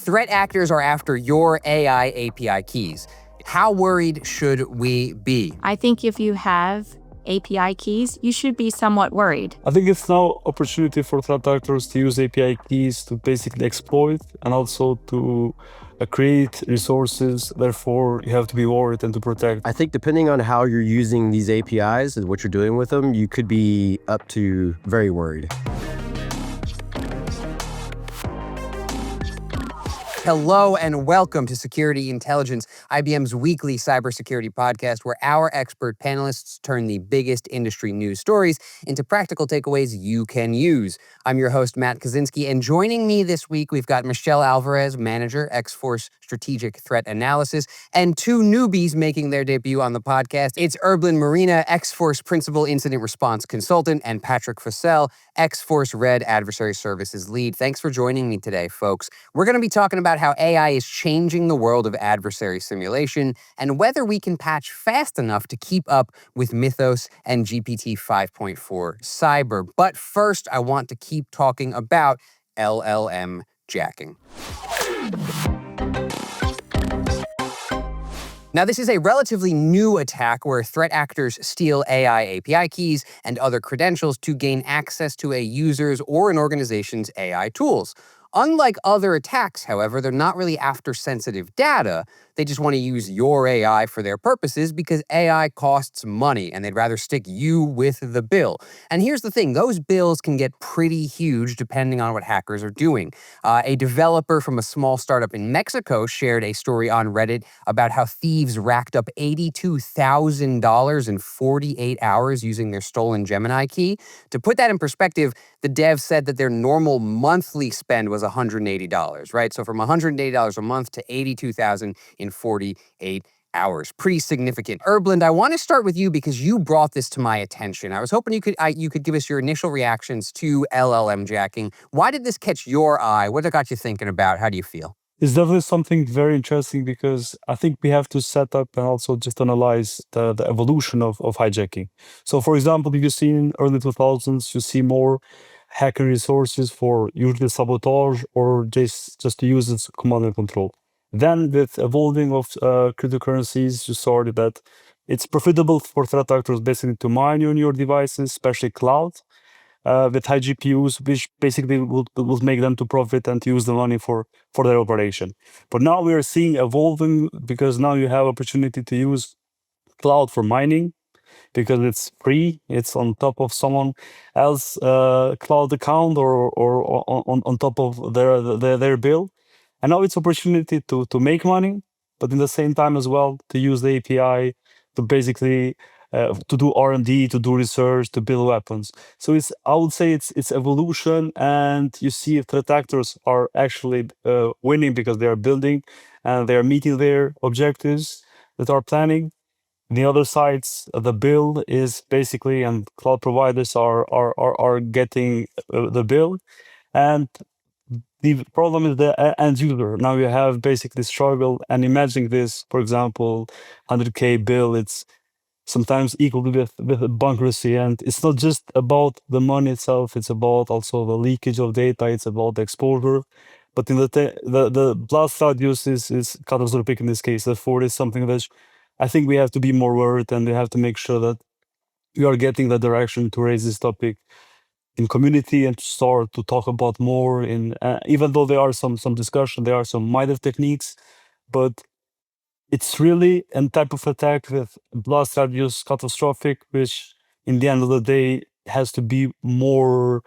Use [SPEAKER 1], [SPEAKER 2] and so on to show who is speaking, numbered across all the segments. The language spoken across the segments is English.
[SPEAKER 1] threat actors are after your AI API keys. How worried should we be?
[SPEAKER 2] I think if you have API keys, you should be somewhat worried.
[SPEAKER 3] I think it's now opportunity for threat actors to use API keys to basically exploit and also to create resources. Therefore, you have to be worried and to protect.
[SPEAKER 4] I think depending on how you're using these APIs and what you're doing with them, you could be up to very worried.
[SPEAKER 1] Hello and welcome to Security Intelligence, IBM's weekly cybersecurity podcast where our expert panelists turn the biggest industry news stories into practical takeaways you can use. I'm your host, Matt Kaczynski, and joining me this week, we've got Michelle Alvarez, Manager, X-Force Strategic Threat Analysis, and two newbies making their debut on the podcast. It's Erblin Marina, X-Force Principal Incident Response Consultant, and Patrick Fussell, X-Force Red Adversary Services Lead. Thanks for joining me today, folks. We're going to be talking about how AI is changing the world of adversary simulation and whether we can patch fast enough to keep up with Mythos and GPT 5.4 Cyber. But first, I want to keep talking about LLMjacking. Now, this is a relatively new attack where threat actors steal AI API keys and other credentials to gain access to a user's or an organization's AI tools. Unlike other attacks, however, they're not really after sensitive data. They just want to use your AI for their purposes because AI costs money and they'd rather stick you with the bill. And here's the thing, those bills can get pretty huge depending on what hackers are doing. A developer from a small startup in Mexico shared a story on Reddit about how thieves racked up $82,000 in 48 hours using their stolen Gemini key. To put that in perspective, the dev said that their normal monthly spend was $180, right? So from $180 a month to $82,000 in 48 hours. Pretty significant. Erblin, I want to start with you because you brought this to my attention. I was hoping you could give us your initial reactions to LLMjacking. Why did this catch your eye? What got you thinking about? How do you feel?
[SPEAKER 3] It's definitely something very interesting because I think we have to set up and also just analyze the evolution of hijacking. So for example, if you see in early 2000s, you see more hacker resources for usually sabotage or just to use its command and control. Then with evolving of cryptocurrencies, you saw that it's profitable for threat actors basically to mine on your devices, especially cloud, with high GPUs, which basically will make them to profit and use the money for their operation. But now we are seeing evolving because now you have opportunity to use cloud for mining because it's free. It's on top of someone else's cloud account or on top of their bill. And now it's opportunity to make money, but in the same time as well to use the API to basically to do R&D, to do research, to build weapons. So I would say it's evolution, and you see threat actors are actually winning because they are building and they are meeting their objectives that are planning. The other sides, the bill is basically, and cloud providers are getting the bill, and the problem is the end user. Now you have basically struggle, and imagine this, for example, 100K bill, it's sometimes equal with bankruptcy, and it's not just about the money itself, it's about also the leakage of data, it's about the exposure. But in the blast radius is catastrophic in this case. Therefore, it's something that I think we have to be more worried, and we have to make sure that we are getting the direction to raise this topic in community and to start to talk about more in even though there are some discussion, there are some minor techniques, but it's really a type of attack with blast radius catastrophic, which in the end of the day has to be more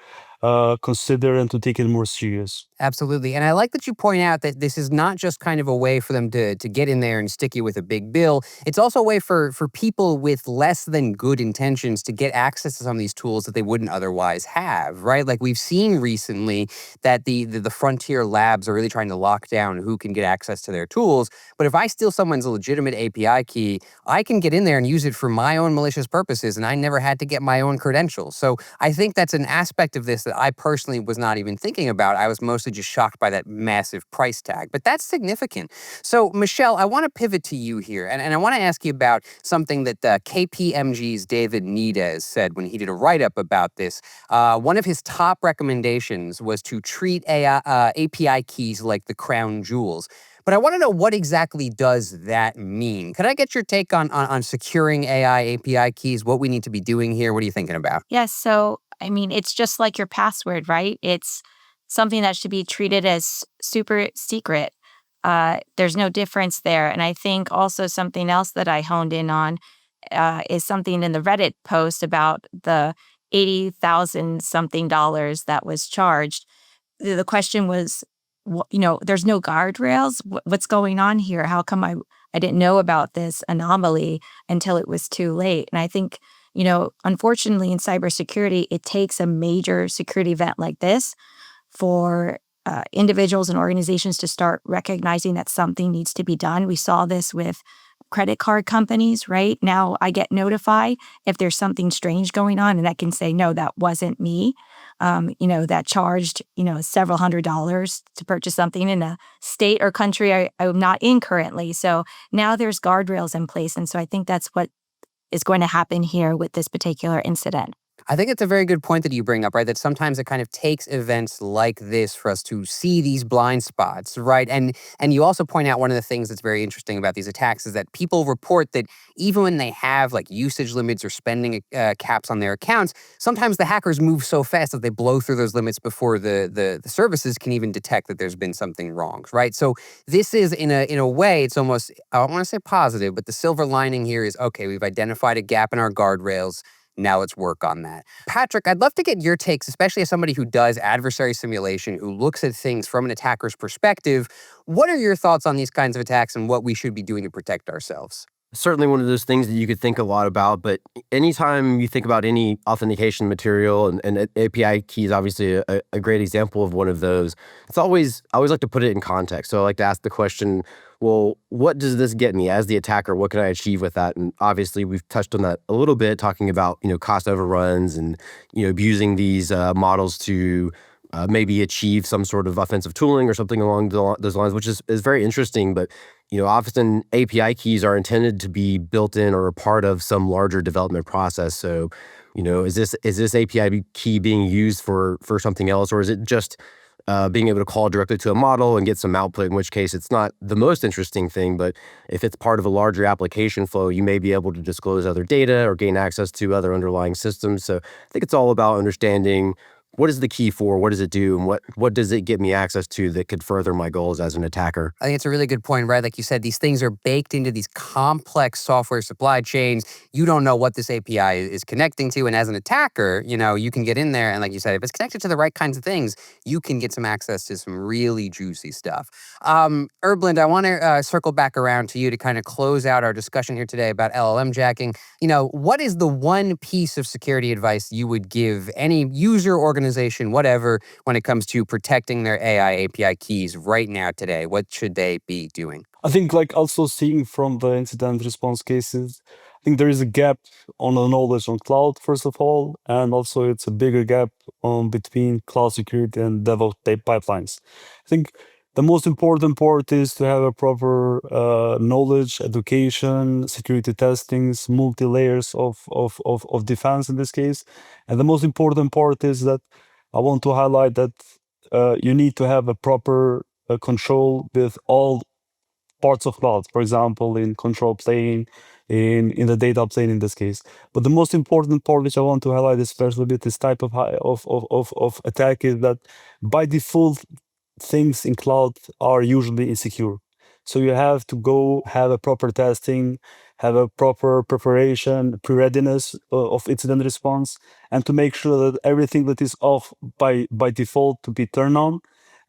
[SPEAKER 3] considered and to take it more serious.
[SPEAKER 1] Absolutely. And I like that you point out that this is not just kind of a way for them to get in there and stick you with a big bill. It's also a way for people with less than good intentions to get access to some of these tools that they wouldn't otherwise have, right? Like we've seen recently that the frontier labs are really trying to lock down who can get access to their tools. But if I steal someone's legitimate API key, I can get in there and use it for my own malicious purposes, and I never had to get my own credentials. So I think that's an aspect of this that I personally was not even thinking about. I was mostly obviously just shocked by that massive price tag, but that's significant. So, Michelle, I want to pivot to you here, and I want to ask you about something that KPMG's David Nidez said when he did a write-up about this. One of his top recommendations was to treat API keys like the crown jewels. But I want to know, what exactly does that mean? Could I get your take on securing AI API keys, what we need to be doing here? What are you thinking about?
[SPEAKER 2] Yes. So, I mean, it's just like your password, right? It's something that should be treated as super secret. There's no difference there. And I think also something else that I honed in on is something in the Reddit post about the 80,000 something dollars that was charged. The question was, there's no guardrails. What's going on here? How come I didn't know about this anomaly until it was too late? And I think, unfortunately in cybersecurity, it takes a major security event like this for individuals and organizations to start recognizing that something needs to be done. We saw this with credit card companies, right? Now I get notified if there's something strange going on, and I can say, no, that wasn't me. That charged, several $100s to purchase something in a state or country I'm not in currently. So now there's guardrails in place. And so I think that's what is going to happen here with this particular incident.
[SPEAKER 1] I think it's a very good point that you bring up, right? That sometimes it kind of takes events like this for us to see these blind spots, right? And you also point out one of the things that's very interesting about these attacks is that people report that even when they have like usage limits or spending caps on their accounts, sometimes the hackers move so fast that they blow through those limits before the services can even detect that there's been something wrong, right? So this is in a way, it's almost, I don't want to say positive, but the silver lining here is, okay, we've identified a gap in our guardrails. Now let's work on that. Patrick, I'd love to get your takes, especially as somebody who does adversary simulation, who looks at things from an attacker's perspective. What are your thoughts on these kinds of attacks and what we should be doing to protect ourselves?
[SPEAKER 4] Certainly one of those things that you could think a lot about, but anytime you think about any authentication material, and API key is obviously a great example of one of those, I always like to put it in context. So I like to ask the question, well, what does this get me as the attacker? What can I achieve with that? And obviously we've touched on that a little bit, talking about, cost overruns and, abusing these models to maybe achieve some sort of offensive tooling or something along those lines, which is very interesting. But often API keys are intended to be built in or a part of some larger development process. So, is this API key being used for something else, or is it just being able to call directly to a model and get some output? In which case, it's not the most interesting thing. But if it's part of a larger application flow, you may be able to disclose other data or gain access to other underlying systems. So I think it's all about understanding, what is the key for? What does it do? And what does it get me access to that could further my goals as an attacker?
[SPEAKER 1] I think it's a really good point, right? Like you said, these things are baked into these complex software supply chains. You don't know what this API is connecting to. And as an attacker, you can get in there. And like you said, if it's connected to the right kinds of things, you can get some access to some really juicy stuff. Erblind, I want to circle back around to you to kind of close out our discussion here today about LLM jacking. What is the one piece of security advice you would give any user, organization, whatever, when it comes to protecting their AI API keys right now today? What should they be doing?
[SPEAKER 3] I think, like, also seeing from the incident response cases, I think there is a gap on the knowledge on cloud, first of all, and also it's a bigger gap between cloud security and DevOps pipelines. I think the most important part is to have a proper knowledge, education, security testings, multi-layers of defense in this case. And the most important part is that I want to highlight that you need to have a proper control with all parts of cloud, for example, in control plane, in the data plane in this case. But the most important part, which I want to highlight, especially with this type of attack, is that by default, things in cloud are usually insecure. So you have to go have a proper testing, have a proper preparation, pre-readiness of incident response, and to make sure that everything that is off by default to be turned on,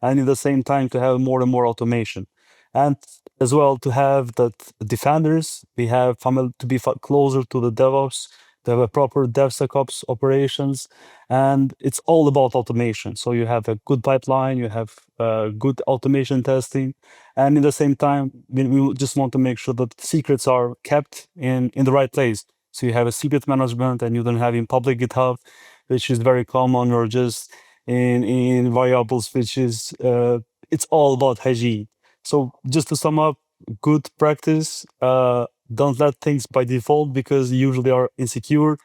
[SPEAKER 3] and at the same time to have more and more automation. And as well to have that defenders, we have to be closer to the DevOps, to have a proper DevSecOps operations, and it's all about automation. So you have a good pipeline, you have good automation testing, and in the same time, we just want to make sure that secrets are kept in the right place. So you have a secret management, and you don't have in public GitHub, which is very common, or just in variables, which is it's all about hygiene. So just to sum up, good practice, don't let things by default because they usually are insecure,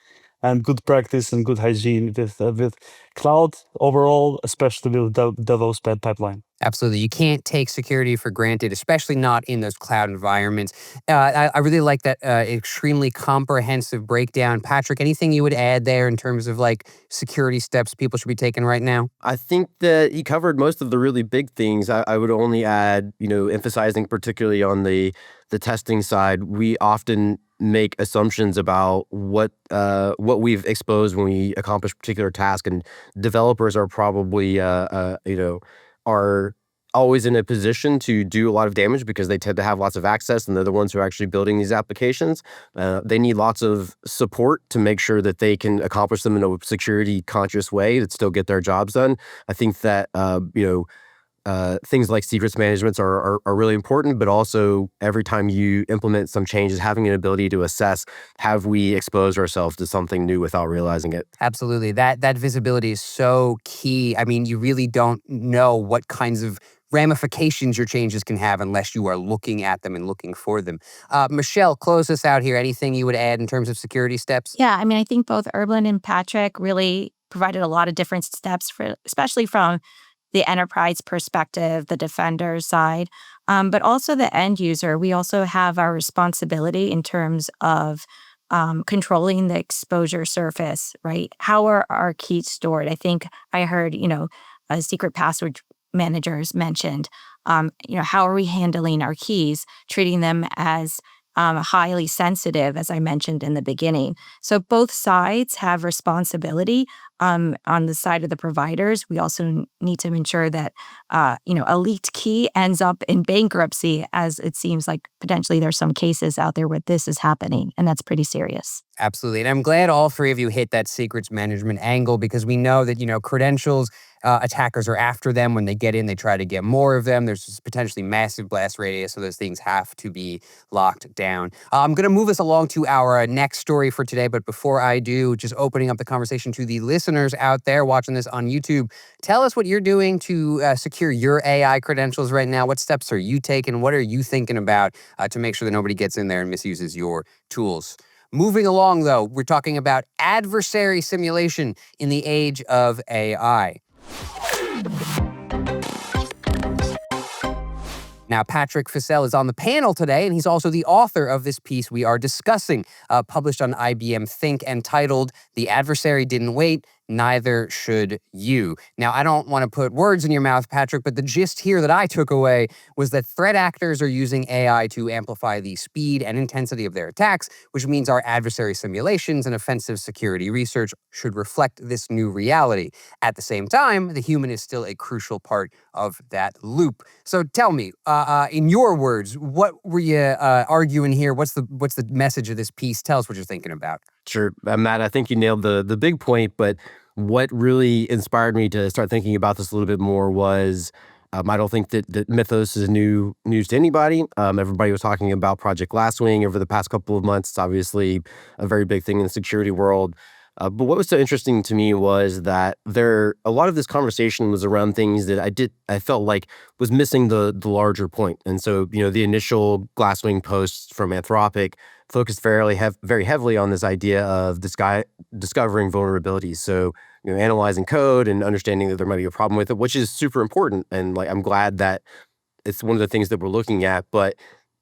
[SPEAKER 3] and good practice and good hygiene with cloud overall, especially with DevOps pipeline.
[SPEAKER 1] Absolutely. You can't take security for granted, especially not in those cloud environments. I really like that extremely comprehensive breakdown. Patrick, anything you would add there in terms of like security steps people should be taking right now?
[SPEAKER 4] I think that he covered most of the really big things. I would only add, emphasizing particularly on the testing side, we often make assumptions about what we've exposed when we accomplish a particular task, and developers are probably are always in a position to do a lot of damage because they tend to have lots of access and they're the ones who are actually building these applications. They need lots of support to make sure that they can accomplish them in a security conscious way to still get their jobs done. I think that, things like secrets management are really important, but also every time you implement some changes, having an ability to assess, have we exposed ourselves to something new without realizing it?
[SPEAKER 1] Absolutely. That visibility is so key. I mean, you really don't know what kinds of ramifications your changes can have unless you are looking at them and looking for them. Michelle, close us out here. Anything you would add in terms of security steps?
[SPEAKER 2] Yeah, I mean, I think both Erblin and Patrick really provided a lot of different steps for, especially from the enterprise perspective, the defender side, but also the end user. We also have our responsibility in terms of controlling the exposure surface, right? How are our keys stored? I think I heard, secret password managers mentioned, how are we handling our keys, treating them as highly sensitive, as I mentioned in the beginning. So both sides have responsibility. On the side of the providers, we also need to ensure that a leaked key ends up in bankruptcy, as it seems like potentially there's some cases out there where this is happening, and that's pretty serious.
[SPEAKER 1] Absolutely. And I'm glad all three of you hit that secrets management angle because we know that, credentials, attackers are after them. When they get in, they try to get more of them. There's this potentially massive blast radius, so those things have to be locked down. I'm going to move us along to our next story for today. But before I do, just opening up the conversation to the listeners out there watching this on YouTube. Tell us what you're doing to secure your AI credentials right now. What steps are you taking? What are you thinking about to make sure that nobody gets in there and misuses your tools? Moving along, though, we're talking about adversary simulation in the age of AI. Now, Patrick Fussell is on the panel today, and he's also the author of this piece we are discussing, published on IBM Think and titled "The Adversary Didn't Wait, Neither Should You." Now, I don't want to put words in your mouth, Patrick, but the gist here that I took away was that threat actors are using AI to amplify the speed and intensity of their attacks, which means our adversary simulations and offensive security research should reflect this new reality. At the same time, the human is still a crucial part of that loop. So tell me, in your words, what were you arguing here? What's the message of this piece? Tell us what you're thinking about.
[SPEAKER 4] Sure. Matt, I think you nailed the big point, but what really inspired me to start thinking about this a little bit more was I don't think that Mythos is news to anybody. Everybody was talking about Project Glasswing over the past couple of months. It's obviously a very big thing in the security world. But what was so interesting to me was that a lot of this conversation was around things that I felt like was missing the larger point. And so, the initial Glasswing posts from Anthropic focused very heavily on this idea of discovering vulnerabilities. So, analyzing code and understanding that there might be a problem with it, which is super important. And I'm glad that it's one of the things that we're looking at, but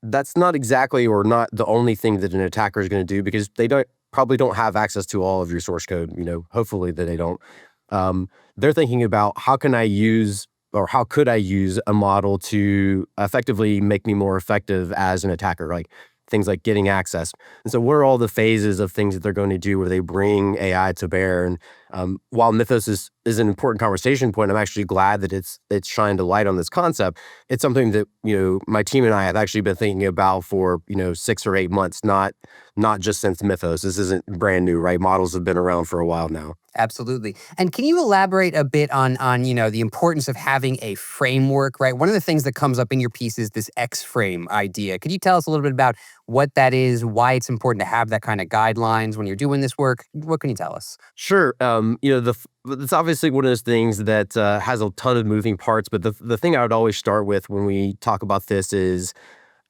[SPEAKER 4] that's not exactly or not the only thing that an attacker is going to do because they probably don't have access to all of your source code. Hopefully that they don't. They're thinking about how could I use a model to effectively make me more effective as an attacker, like things like getting access. And so what are all the phases of things that they're going to do where they bring AI to bear? And while Mythos is an important conversation point, I'm actually glad that it's shined a light on this concept. It's something that, my team and I have actually been thinking about for, 6 or 8 months, not just since Mythos. This isn't brand new, right? Models have been around for a while now.
[SPEAKER 1] Absolutely. And can you elaborate a bit on the importance of having a framework, right? One of the things that comes up in your piece is this X-frame idea. Could you tell us a little bit about what that is, why it's important to have that kind of guidelines when you're doing this work? What can you tell us?
[SPEAKER 4] Sure. It's obviously one of those things that has a ton of moving parts. But the thing I would always start with when we talk about this is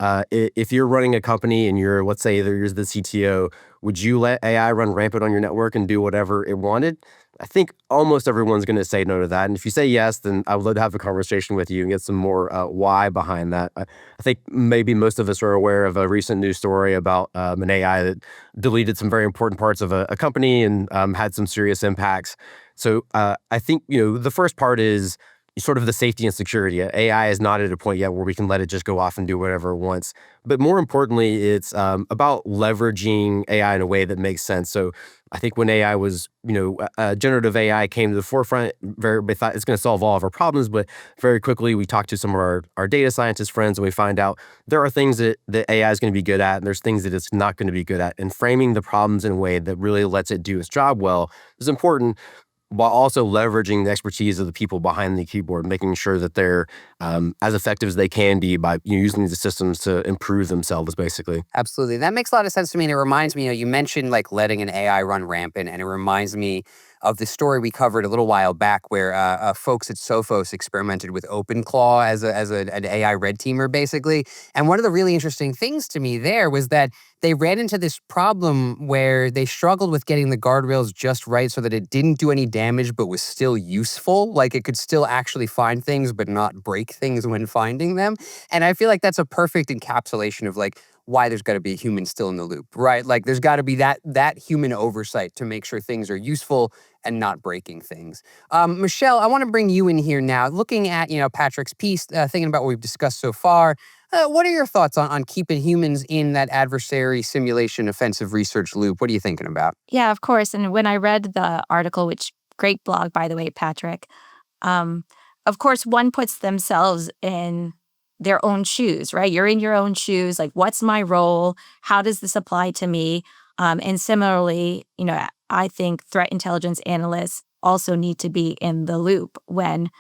[SPEAKER 4] if you're running a company and let's say you're the CTO, would you let AI run rampant on your network and do whatever it wanted? I think almost everyone's going to say no to that. And if you say yes, then I would love to have a conversation with you and get some more why behind that. I think maybe most of us are aware of a recent news story about an AI that deleted some very important parts of a company and had some serious impacts. So I think the first part is sort of the safety and security. AI is not at a point yet where we can let it just go off and do whatever it wants. But more importantly, it's about leveraging AI in a way that makes sense. So I think when AI was, generative AI came to the forefront, we thought it's going to solve all of our problems. But very quickly, we talked to some of our data scientist friends and we find out there are things that AI is going to be good at and there's things that it's not going to be good at. And framing the problems in a way that really lets it do its job well is important, while also leveraging the expertise of the people behind the keyboard, making sure that they're as effective as they can be by using these systems to improve themselves, basically.
[SPEAKER 1] Absolutely. That makes a lot of sense to me. And it reminds me, you mentioned like letting an AI run rampant, and it reminds me of the story we covered a little while back where folks at Sophos experimented with OpenClaw an AI red teamer, basically. And one of the really interesting things to me there was that they ran into this problem where they struggled with getting the guardrails just right so that it didn't do any damage but was still useful. Like it could still actually find things but not break things when finding them. And I feel like that's a perfect encapsulation of like why there's got to be a human still in the loop, right? Like there's got to be that human oversight to make sure things are useful and not breaking things. Michelle, I want to bring you in here now. Looking at Patrick's piece, thinking about what we've discussed so far. What are your thoughts on keeping humans in that adversary simulation offensive research loop? What are you thinking about?
[SPEAKER 2] Yeah, of course. And when I read the article, which great blog, by the way, Patrick, um, of course, one puts themselves in their own shoes, right? You're in your own shoes. Like, what's my role? How does this apply to me? And similarly, I think threat intelligence analysts also need to be in the loop when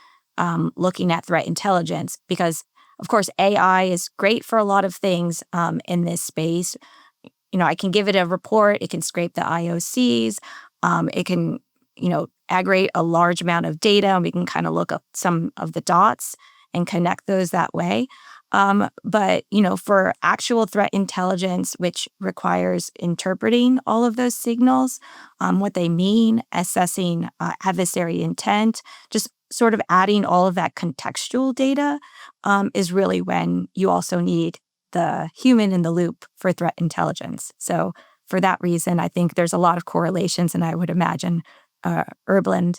[SPEAKER 2] looking at threat intelligence, because, of course, AI is great for a lot of things in this space. I can give it a report. It can scrape the IOCs. It can, aggregate a large amount of data, and we can kind of look up some of the dots and connect those that way. But, for actual threat intelligence, which requires interpreting all of those signals, what they mean, assessing adversary intent, just sort of adding all of that contextual data is really when you also need the human in the loop for threat intelligence. So for that reason, I think there's a lot of correlations, and I would imagine Erblend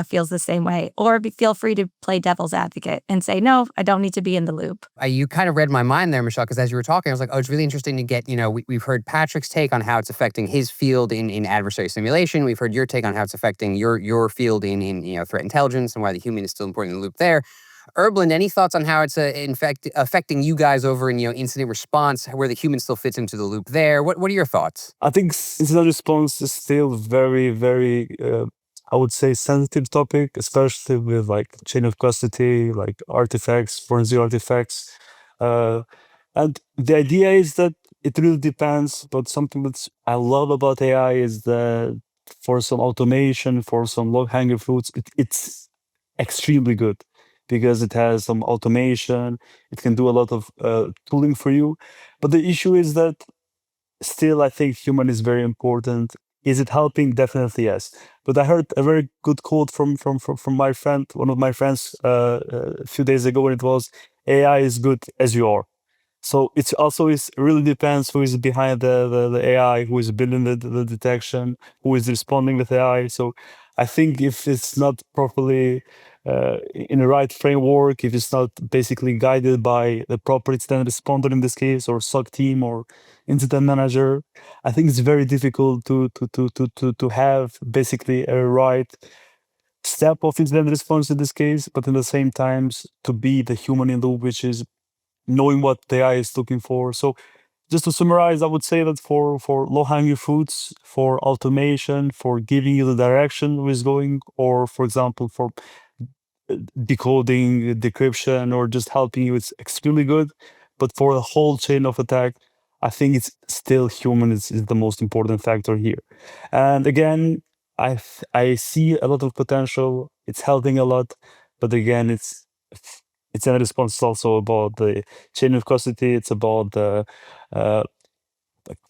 [SPEAKER 2] feels the same way. Or feel free to play devil's advocate and say, no, I don't need to be in the loop.
[SPEAKER 1] You kind of read my mind there, Michelle, because as you were talking, I was like, oh, it's really interesting to get, we've heard Patrick's take on how it's affecting his field in adversary simulation. We've heard your take on how it's affecting your field in threat intelligence and why the human is still important in the loop there. Erblend, any thoughts on how it's in fact affecting you guys over in incident response, where the human still fits into the loop there? What are your thoughts?
[SPEAKER 3] I think incident response is still very, very, I would say, sensitive topic, especially with like chain of custody, like artifacts, forensic artifacts. And the idea is that it really depends. But something that I love about AI is that for some automation, for some low-hanging fruits, it's extremely good because it has some automation. It can do a lot of tooling for you. But the issue is that still, I think human is very important. Is it helping? Definitely yes. But I heard a very good quote from my friend, one of my friends, a few days ago, and it was, "AI is good as you are." So it's also really depends who is behind the AI, who is building the detection, who is responding with AI. So I think if it's not properly in the right framework, if it's not basically guided by the proper incident responder in this case, or SOC team or incident manager, I think it's very difficult to have basically a right step of incident response in this case, but in the same times to be the human in the loop, which is knowing what the AI is looking for. So just to summarize, I would say that for low-hanging fruits, for automation, for giving you the direction where it's going, or for example, for decoding, decryption, or just helping you, it's extremely good. But for the whole chain of attack, I think it's still human is the most important factor here. And again, I see a lot of potential. It's helping a lot, but again, it's in response also about the chain of custody. It's about the uh,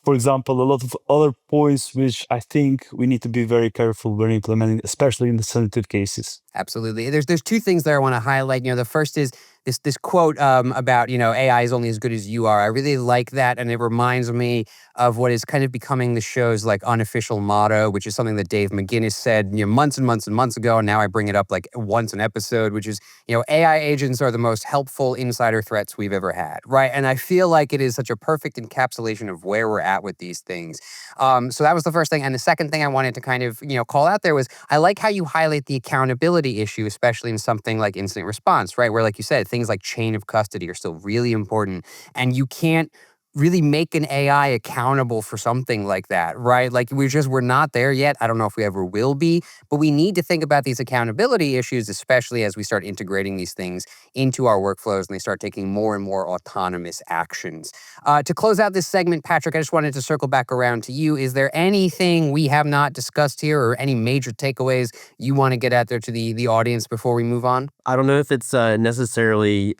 [SPEAKER 3] for example, a lot of other points which I think we need to be very careful when implementing, especially in the sensitive cases.
[SPEAKER 1] Absolutely. There's two things there I want to highlight. The first is this quote about AI is only as good as you are. I really like that, and it reminds me of what is kind of becoming the show's like unofficial motto, which is something that Dave McGinnis said months and months and months ago, and now I bring it up like once an episode, which is AI agents are the most helpful insider threats we've ever had, right? And I feel like it is such a perfect encapsulation of where we're at with these things. So that was the first thing, and the second thing I wanted to kind of call out there was I like how you highlight the accountability issue, especially in something like incident response, right? Where, like you said, things like chain of custody are still really important, and you can't really make an AI accountable for something like that, right? Like we're not there yet. I don't know if we ever will be, but we need to think about these accountability issues, especially as we start integrating these things into our workflows and they start taking more and more autonomous actions. To close out this segment, Patrick, I just wanted to circle back around to you. Is there anything we have not discussed here or any major takeaways you want to get out there to the audience before we move on?
[SPEAKER 4] I don't know if it's necessarily,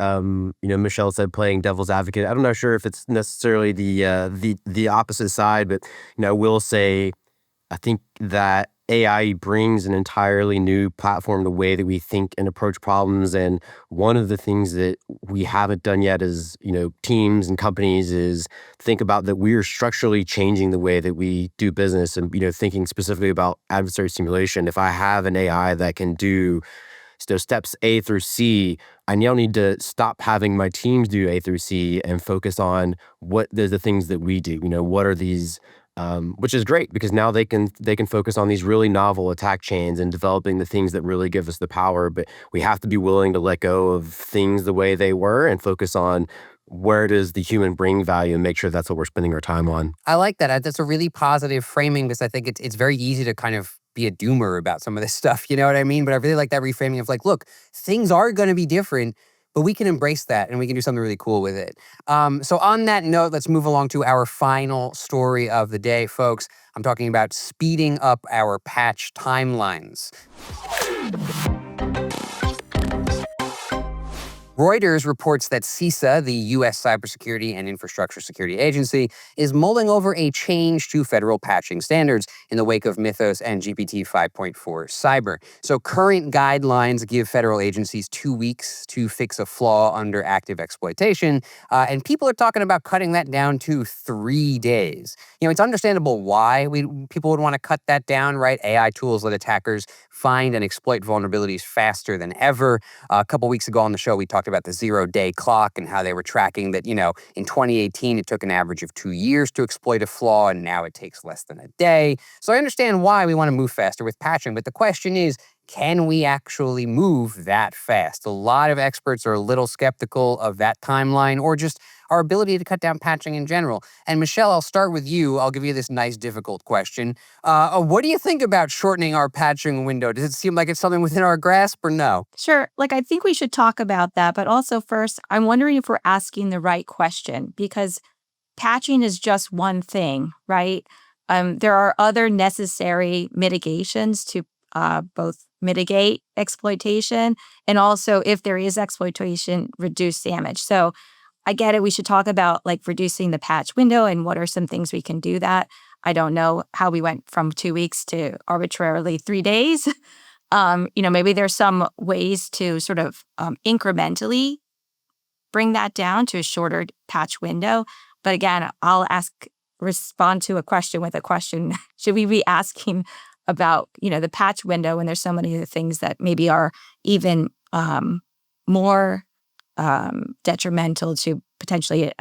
[SPEAKER 4] Michelle said playing devil's advocate. I'm not sure if it's necessarily the opposite side, but I will say I think that AI brings an entirely new platform, the way that we think and approach problems. And one of the things that we haven't done yet as, teams and companies is think about that we are structurally changing the way that we do business and, thinking specifically about adversary simulation. If I have an AI that can do steps A through C, I now need to stop having my teams do A through C and focus on what the things that we do. What are these, which is great because now they can focus on these really novel attack chains and developing the things that really give us the power. But we have to be willing to let go of things the way they were and focus on where does the human bring value and make sure that's what we're spending our time on.
[SPEAKER 1] I like that. That's a really positive framing because I think it's very easy to kind of be a doomer about some of this stuff. You know what I mean? But I really like that reframing of like, look, things are going to be different, but we can embrace that and we can do something really cool with it. So on that note, let's move along to our final story of the day, folks. I'm talking about speeding up our patch timelines. Reuters reports that CISA, the U.S. Cybersecurity and Infrastructure Security Agency, is mulling over a change to federal patching standards in the wake of Mythos and GPT 5.4 Cyber. So current guidelines give federal agencies 2 weeks to fix a flaw under active exploitation, and people are talking about cutting that down to 3 days. It's understandable why people would want to cut that down, right? AI tools let attackers find and exploit vulnerabilities faster than ever. A couple weeks ago on the show, we talked about the 0-day clock and how they were tracking that, in 2018, it took an average of 2 years to exploit a flaw, and now it takes less than a day. So I understand why we want to move faster with patching, but the question is, can we actually move that fast? A lot of experts are a little skeptical of that timeline or just our ability to cut down patching in general. And Michelle, I'll start with you. I'll give you this nice, difficult question. What do you think about shortening our patching window? Does it seem like it's something within our grasp or no?
[SPEAKER 2] Sure. I think we should talk about that. But also, first, I'm wondering if we're asking the right question because patching is just one thing, right? There are other necessary mitigations to both mitigate exploitation and also, if there is exploitation, reduce damage. So I get it. We should talk about reducing the patch window and what are some things we can do that. I don't know how we went from 2 weeks to arbitrarily 3 days. Maybe there's some ways to sort of incrementally bring that down to a shorter patch window. But again, respond to a question with a question. Should we be asking about, the patch window when there's so many other things that maybe are even more detrimental to potentially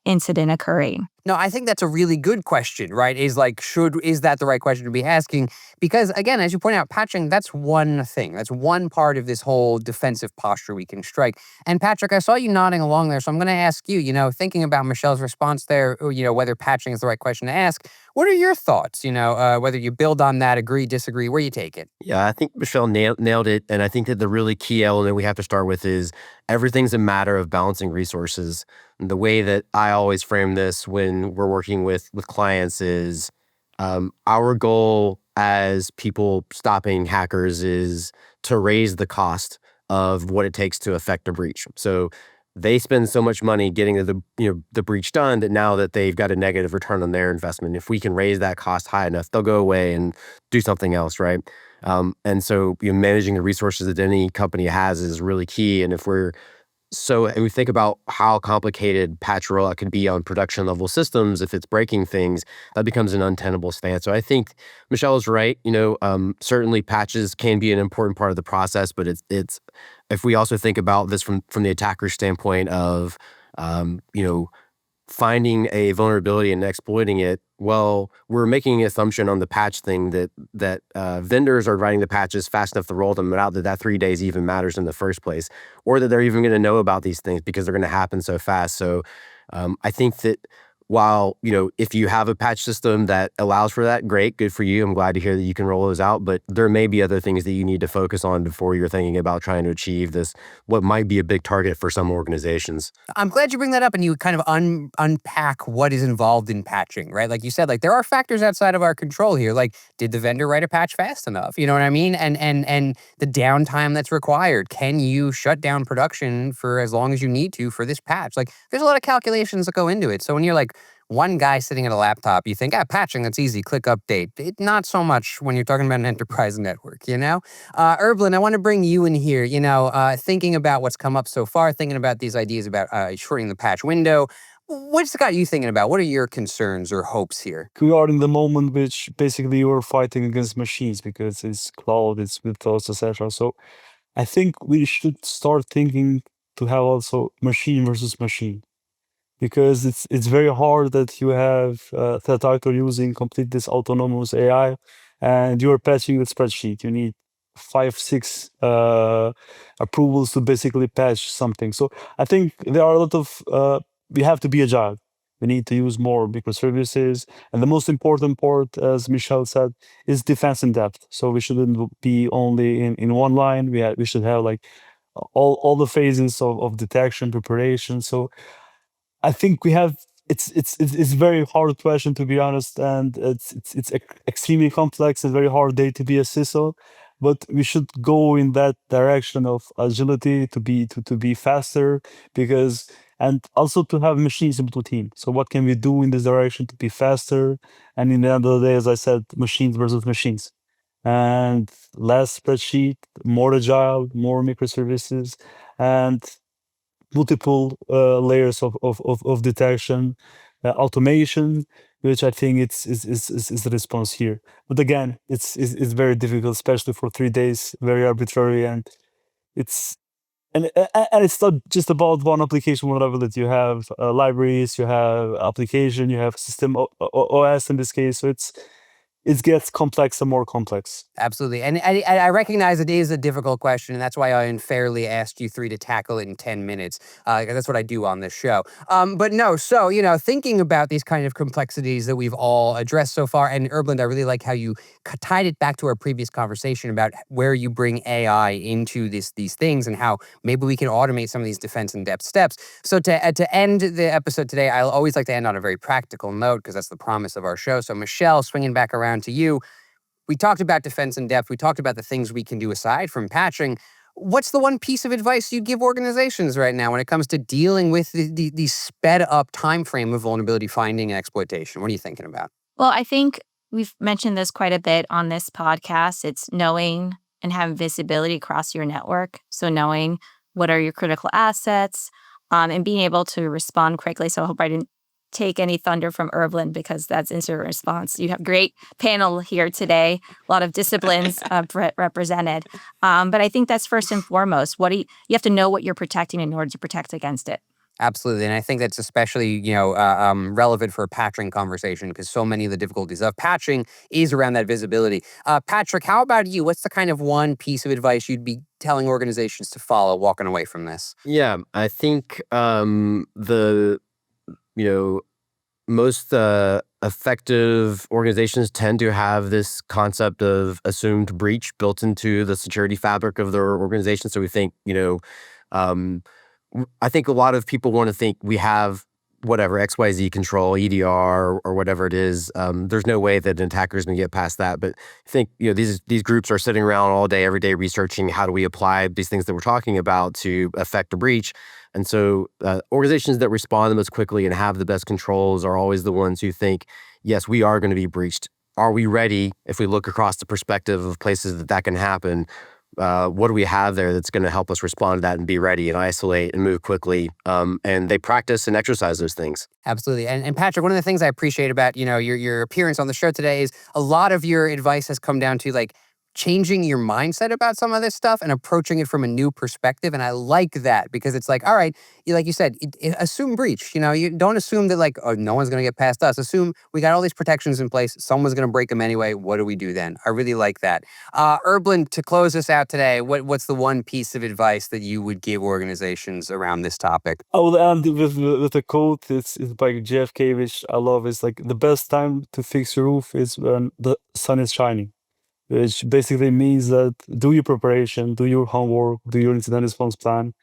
[SPEAKER 2] incident occurring?
[SPEAKER 1] No, I think that's a really good question, right? Is that the right question to be asking? Because again, as you point out, patching, that's one thing. That's one part of this whole defensive posture we can strike. And Patrick, I saw you nodding along there, so I'm going to ask you, thinking about Michelle's response there, or, whether patching is the right question to ask, what are your thoughts? Whether you build on that, agree, disagree, where you take it?
[SPEAKER 4] Yeah, I think Michelle nailed it. And I think that the really key element we have to start with is everything's a matter of balancing resources. And the way that I always frame this when we're working with clients is our goal as people stopping hackers is to raise the cost of what it takes to affect a breach. So they spend so much money getting the breach done that now that they've got a negative return on their investment, if we can raise that cost high enough, they'll go away and do something else, right? And so managing the resources that any company has is really key. And and we think about how complicated patch rollout can be on production level systems. If it's breaking things, that becomes an untenable stance. So I think Michelle is right. Certainly patches can be an important part of the process, but it's if we also think about this from the attacker's standpoint of, finding a vulnerability and exploiting it, well, we're making an assumption on the patch thing that vendors are writing the patches fast enough to roll them out that 3 days even matters in the first place, or that they're even going to know about these things because they're going to happen so fast. So I think that while, if you have a patch system that allows for that, great, good for you. I'm glad to hear that you can roll those out, but there may be other things that you need to focus on before you're thinking about trying to achieve this, what might be a big target for some organizations.
[SPEAKER 1] I'm glad you bring that up and you kind of unpack what is involved in patching, right? Like you said, like there are factors outside of our control here. Like, did the vendor write a patch fast enough? You know what I mean? And the downtime that's required. Can you shut down production for as long as you need to for this patch? Like, there's a lot of calculations that go into it. So when you're like one guy sitting at a laptop, you think, patching, that's easy, click update. Not so much when you're talking about an enterprise network, Erblin, I want to bring you in here, thinking about what's come up so far, thinking about these ideas about shortening the patch window. What's got you thinking about? What are your concerns or hopes here?
[SPEAKER 3] We are in the moment which basically you're fighting against machines because it's cloud, it's Windows, etc. So I think we should start thinking to have also machine versus machine, because it's very hard that you have threat actor using complete this autonomous AI and you're patching the spreadsheet. You need 5, 6 approvals to basically patch something. So I think there are a lot of we have to be agile. We need to use more microservices, and the most important part, as Michelle said, is defense in depth. So we shouldn't be only in one line. We should have like all the phases of detection, preparation. So I think we have it's very hard question, to be honest, and it's extremely complex and very hard day to be a CISO, but we should go in that direction of agility to be faster, because and also to have machines in the team. So what can we do in this direction to be faster? And in the end of the day, as I said, machines versus machines, and less spreadsheet, more agile, more microservices, and multiple layers of detection, automation, which I think is the response here. But again, it's very difficult, especially for 3 days, very arbitrary, and it's and it's not just about one application vulnerability. You have libraries, you have application, you have system OS in this case. So it gets complex and more complex.
[SPEAKER 1] Absolutely. And I recognize it is a difficult question, and that's why I unfairly asked you three to tackle it in 10 minutes. That's what I do on this show. But no, so, thinking about these kind of complexities that we've all addressed so far, and Erblend, I really like how you tied it back to our previous conversation about where you bring AI into these things and how maybe we can automate some of these defense in-depth steps. So to end the episode today, I always like to end on a very practical note because that's the promise of our show. So Michelle, swinging back around to you. We talked about defense in depth. We talked about the things we can do aside from patching. What's the one piece of advice you'd give organizations right now when it comes to dealing with the sped up time frame of vulnerability finding and exploitation? What are you thinking about?
[SPEAKER 2] Well, I think we've mentioned this quite a bit on this podcast. It's knowing and having visibility across your network. So knowing what are your critical assets, and being able to respond quickly. So I hope I didn't take any thunder from Erblend, because that's instant response. You have a great panel here today, a lot of disciplines represented. But I think that's first and foremost. You have to know what you're protecting in order to protect against it.
[SPEAKER 1] Absolutely. And I think that's especially, relevant for a patching conversation because so many of the difficulties of patching is around that visibility. Patrick, how about you? What's the kind of one piece of advice you'd be telling organizations to follow walking away from this?
[SPEAKER 4] Yeah, I think the you know most effective organizations tend to have this concept of assumed breach built into the security fabric of their organization. So we think, um, I think a lot of people want to think we have whatever XYZ control, EDR, or whatever it is. There's no way that an attacker is going to get past that. But I think these groups are sitting around all day, every day, researching how do we apply these things that we're talking about to affect a breach. And so organizations that respond the most quickly and have the best controls are always the ones who think, yes, we are going to be breached. Are we ready? If we look across the perspective of places that can happen, what do we have there that's going to help us respond to that and be ready and isolate and move quickly? And they practice and exercise those things.
[SPEAKER 1] Absolutely. And Patrick, one of the things I appreciate about, your appearance on the show today is a lot of your advice has come down to like changing your mindset about some of this stuff and approaching it from a new perspective. And I like that because it's like, all right, like you said, assume breach. You don't assume that like, oh, no one's going to get past us. Assume we got all these protections in place. Someone's going to break them anyway. What do we do then? I really like that. Erblin, to close us out today, what's the one piece of advice that you would give organizations around this topic?
[SPEAKER 3] I will end with a quote. It's by JFK, which I love. It's like the best time to fix your roof is when the sun is shining, which basically means that do your preparation, do your homework, do your incident response plan,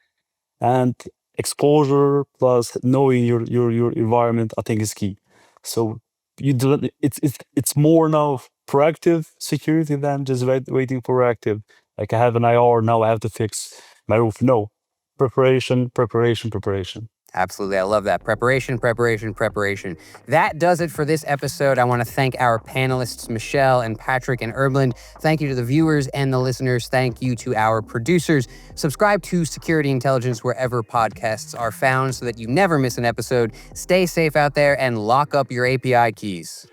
[SPEAKER 3] and exposure plus knowing your environment, I think is key. So you do it's more now proactive security than just waiting for reactive. Like I have an IR now, I have to fix my roof. No, preparation, preparation, preparation.
[SPEAKER 1] Absolutely. I love that. Preparation, preparation, preparation. That does it for this episode. I want to thank our panelists, Michelle and Patrick and Erblin. Thank you to the viewers and the listeners. Thank you to our producers. Subscribe to Security Intelligence wherever podcasts are found so that you never miss an episode. Stay safe out there and lock up your API keys.